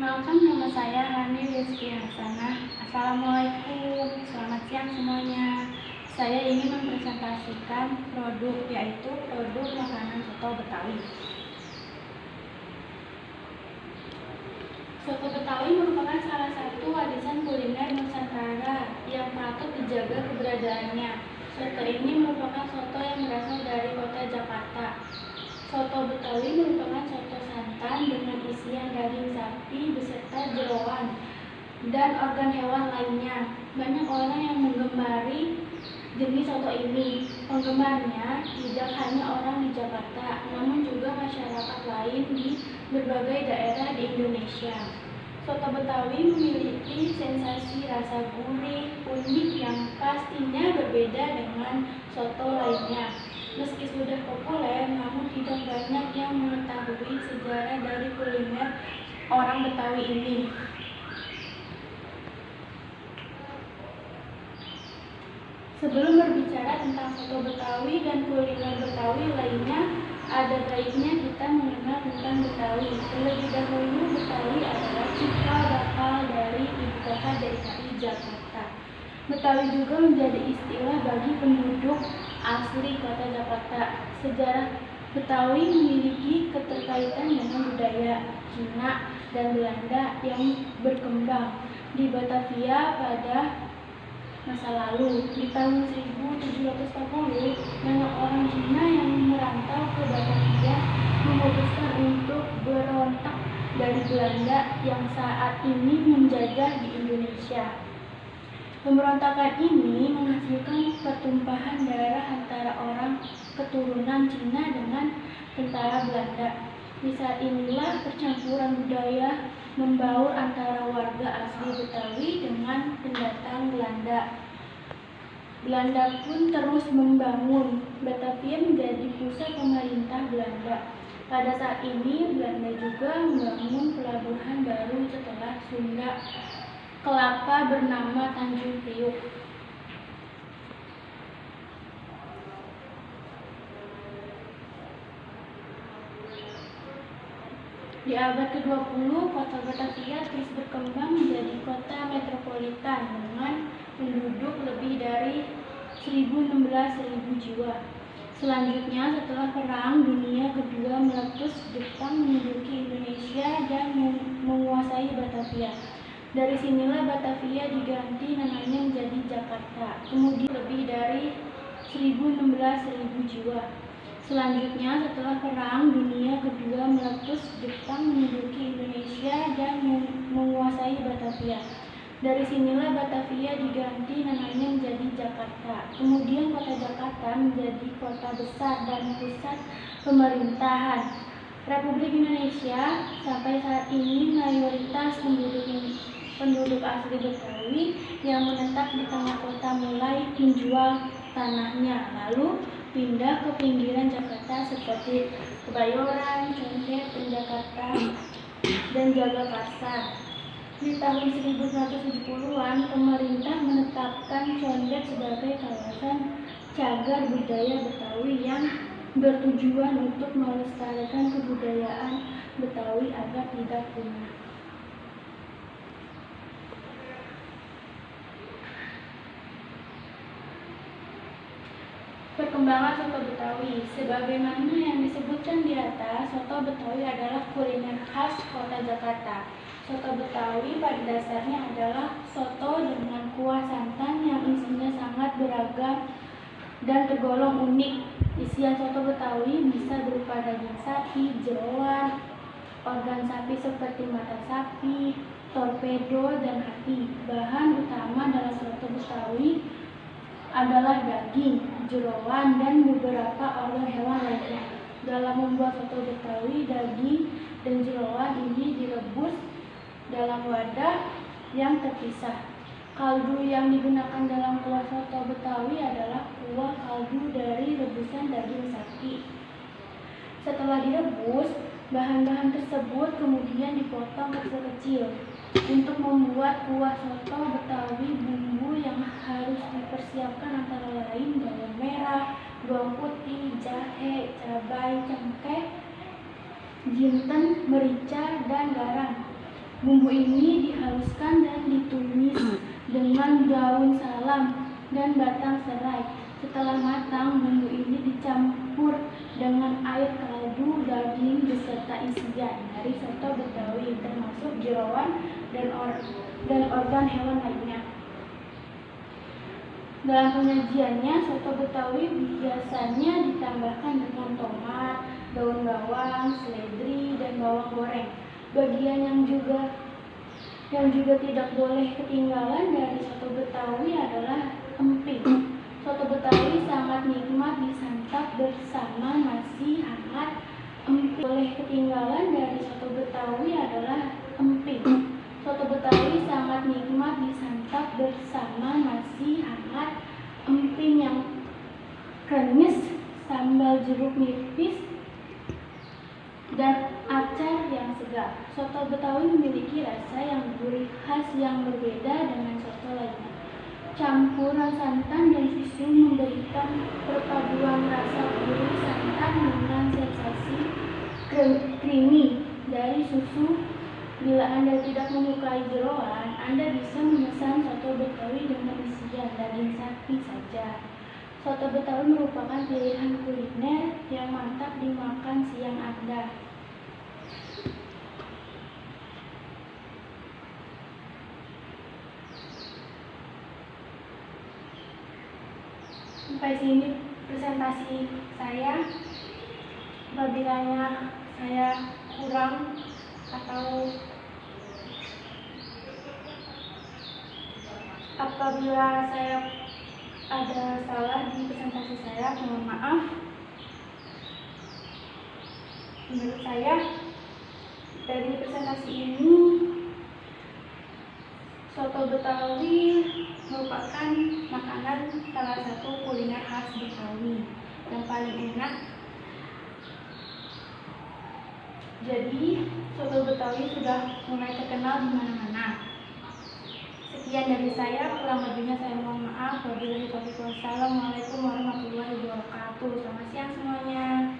Perkenalkan, nama saya Rani Rizky Hasanah. Assalamualaikum, selamat siang semuanya. Saya ingin mempresentasikan produk, yaitu produk makanan soto Betawi. Soto Betawi merupakan salah satu warisan kuliner Nusantara yang patut dijaga keberadaannya. Soto ini merupakan soto yang berasal dari kota Jakarta. Soto Betawi merupakan soto santan dengan isian daging sapi beserta jeroan dan organ hewan lainnya. Banyak orang yang menggemari jenis soto ini. Penggemarnya tidak hanya orang di Jakarta, namun juga masyarakat lain di berbagai daerah di Indonesia. Soto Betawi memiliki sensasi rasa gurih, unik yang pastinya berbeda dengan soto lainnya. Meski sudah populer, namun tidak banyak yang mengetahui sejarah dari kuliner orang Betawi ini. Sebelum berbicara tentang soto Betawi dan kuliner Betawi lainnya, ada baiknya kita mengenal tentang Betawi. Terlebih dahulu, Betawi adalah cikal bakal dari ibu kota DKI Jakarta. Betawi juga menjadi istilah bagi penduduk asli kota Jakarta. Sejarah Betawi memiliki keterkaitan dengan budaya Cina dan Belanda yang berkembang di Batavia pada masa lalu. Di tahun 1740, banyak orang Cina yang merantau ke Batavia memutuskan untuk berontak dari Belanda yang saat ini menjajah di Indonesia. Pemberontakan ini menghasilkan pertumpahan darah antara orang keturunan Cina dengan tentara Belanda. Di saat inilah percampuran budaya membaur antara warga asli Betawi dengan pendatang Belanda. Belanda pun terus membangun Batavia menjadi pusat pemerintah Belanda. Pada saat ini Belanda juga membangun pelabuhan baru setelah Sunda Kelapa bernama Tanjung Priuk. Di abad ke-20, kota Batavia terus berkembang menjadi kota metropolitan dengan penduduk lebih dari 16.000 jiwa. Selanjutnya, setelah Perang Dunia Kedua meletus, Jepang menduduki Indonesia dan menguasai Batavia. Dari sinilah Batavia diganti namanya menjadi Jakarta. Kemudian lebih dari 16.000 jiwa. Selanjutnya, setelah Perang Dunia Kedua meletus, Jepang menduduki Indonesia dan menguasai Batavia. Dari sinilah Batavia diganti namanya menjadi Jakarta. Kemudian kota Jakarta menjadi kota besar dan pusat pemerintahan Republik Indonesia. Sampai saat ini mayoritas penduduk asli Betawi yang menetap di tengah kota mulai menjual tanahnya, lalu pindah ke pinggiran Jakarta seperti Kebayoran, Condet, Jakarta, dan Jagakarsa. Di tahun 1970-an, pemerintah menetapkan Condet sebagai kawasan cagar budaya Betawi yang bertujuan untuk melestarikan kebudayaan Betawi agar tidak punah. Perkembangan soto Betawi. Sebagaimana yang disebutkan di atas, soto Betawi adalah kuliner khas kota Jakarta. Soto Betawi pada dasarnya adalah soto dengan kuah santan yang isinya sangat beragam dan tergolong unik. Isian soto Betawi bisa berupa daging sapi, jeroan, organ sapi seperti mata sapi, torpedo, dan hati. Bahan utama dalam soto Betawi adalah daging, jeroan, dan beberapa organ hewan lainnya. Dalam membuat soto Betawi, daging dan jeroan ini direbus dalam wadah yang terpisah. Kaldu yang digunakan dalam kuah soto Betawi adalah kuah kaldu dari rebusan daging sapi. Setelah direbus, bahan-bahan tersebut kemudian dipotong kecil-kecil. Untuk membuat kuah soto Betawi, bumbu yang harus dipersiapkan antara lain bawang merah, bawang putih, jahe, cabai, cengkeh, jinten, merica, dan garam. Bumbu ini dihaluskan dan ditumis dengan daun salam dan batang serai. Setelah matang, bumbu ini dicampur dengan air kaldu daging beserta isian dari soto Betawi, termasuk jeroan dan organ hewan lainnya. Dalam penyajiannya, soto Betawi biasanya ditambahkan dengan tomat, daun bawang, seledri, dan bawang goreng. Bagian yang juga tidak boleh ketinggalan dari soto Betawi adalah emping. Soto Betawi sangat nikmat disantap bersama nasi hangat. Emping boleh ketinggalan dari soto Betawi adalah emping. Soto Betawi sangat nikmat disantap bersama nasi hangat, emping yang krenyes, sambal jeruk nipis, dan acar yang segar. Soto Betawi memiliki rasa yang gurih khas yang berbeda dengan soto lainnya. Campuran santan dan susu memberikan perpaduan rasa gurih santan dengan sensasi creamy dari susu. Bila Anda tidak menyukai jeroan, Anda bisa memesan soto Betawi dengan isian daging sapi saja. Soto Betawi merupakan pilihan kuliner yang mantap dimakan siang Anda. Sampai sini presentasi saya. Apabila saya kurang atau apabila saya ada salah di presentasi saya, mohon maaf. Menurut saya, dari presentasi ini, soto Betawi merupakan makanan salah satu kuliner khas Betawi yang paling enak. Jadi, soto Betawi sudah mulai terkenal di mana-mana. Sekian dari saya, kurang lebihnya saya mohon maaf. Wassalamualaikum warahmatullahi wabarakatuh. Selamat siang semuanya.